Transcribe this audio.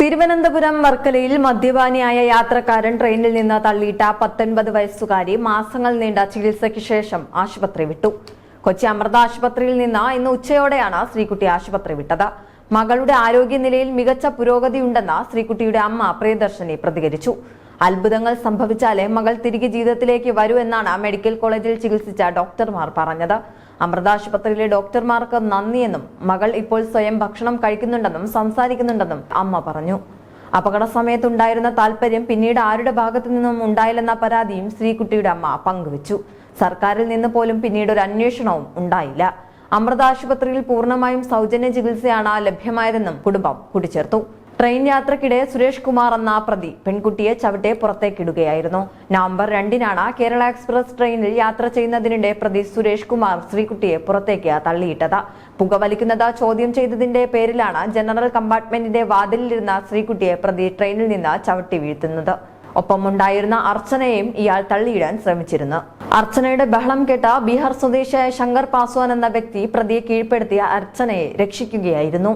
തിരുവനന്തപുരം വർക്കലയിൽ മദ്യപാനിയായ യാത്രക്കാരൻ ട്രെയിനിൽ നിന്ന് തള്ളിയിട്ട 19 വയസ്സുകാരി മാസങ്ങൾ നീണ്ട ചികിത്സയ്ക്ക് ശേഷം ആശുപത്രി വിട്ടു. കൊച്ചി അമൃത ആശുപത്രിയിൽ നിന്ന് ഇന്ന് ഉച്ചയോടെയാണ് ശ്രീകുട്ടി ആശുപത്രി വിട്ടത്. മകളുടെ ആരോഗ്യനിലയിൽ മികച്ച പുരോഗതിയുണ്ടെന്ന് ശ്രീകുട്ടിയുടെ അമ്മ പ്രിയദർശിനി പ്രതികരിച്ചു. അത്ഭുതങ്ങൾ സംഭവിച്ചാലേ മകൾ തിരികെ ജീവിതത്തിലേക്ക് വരൂ എന്നാണ് മെഡിക്കൽ കോളേജിൽ ചികിത്സിച്ച ഡോക്ടർമാർ പറഞ്ഞത്. അമൃത ആശുപത്രിയിലെ ഡോക്ടർമാർക്ക് നന്ദിയെന്നും മകൾ ഇപ്പോൾ സ്വയം ഭക്ഷണം കഴിക്കുന്നുണ്ടെന്നും സംസാരിക്കുന്നുണ്ടെന്നും അമ്മ പറഞ്ഞു. അപകട സമയത്തുണ്ടായിരുന്ന താല്പര്യം പിന്നീട് ആരുടെ ഭാഗത്തു നിന്നും ഉണ്ടായില്ലെന്ന പരാതിയും ശ്രീകുട്ടിയുടെ അമ്മ പങ്കുവച്ചു. സർക്കാരിൽ നിന്ന് പോലും പിന്നീട് ഒരു അന്വേഷണവും ഉണ്ടായില്ല. അമൃത ആശുപത്രിയിൽ പൂർണ്ണമായും സൗജന്യ ചികിത്സയാണ് ലഭ്യമായതെന്നും കുടുംബം കൂട്ടിച്ചേർത്തു. ട്രെയിൻ യാത്രക്കിടെ സുരേഷ് കുമാർ എന്ന പ്രതി പെൺകുട്ടിയെ ചവിട്ടെ പുറത്തേക്കിടുകയായിരുന്നു. നവംബർ 2-നാണ് കേരള എക്സ്പ്രസ് ട്രെയിനിൽ യാത്ര ചെയ്യുന്നതിനിടെ പ്രതി സുരേഷ് കുമാർ ശ്രീകുട്ടിയെ പുറത്തേക്ക് തള്ളിയിട്ടത്. പുകവലിക്കുന്നത് ചോദ്യം ചെയ്തതിന്റെ പേരിലാണ് ജനറൽ കമ്പാർട്ട്മെന്റിന്റെ വാതിലിലിരുന്ന ശ്രീകുട്ടിയെ പ്രതി ട്രെയിനിൽ നിന്ന് ചവിട്ടി വീഴ്ത്തുന്നത്. ഒപ്പമുണ്ടായിരുന്ന അർച്ചനയെയും ഇയാൾ തള്ളിയിടാൻ ശ്രമിച്ചിരുന്നു. അർച്ചനയുടെ ബഹളം കേട്ട ബീഹാർ സ്വദേശിയായ ശങ്കർ പാസ്വാൻ എന്ന വ്യക്തി പ്രതിയെ കീഴ്പ്പെടുത്തിയ അർച്ചനയെ രക്ഷിക്കുകയായിരുന്നു.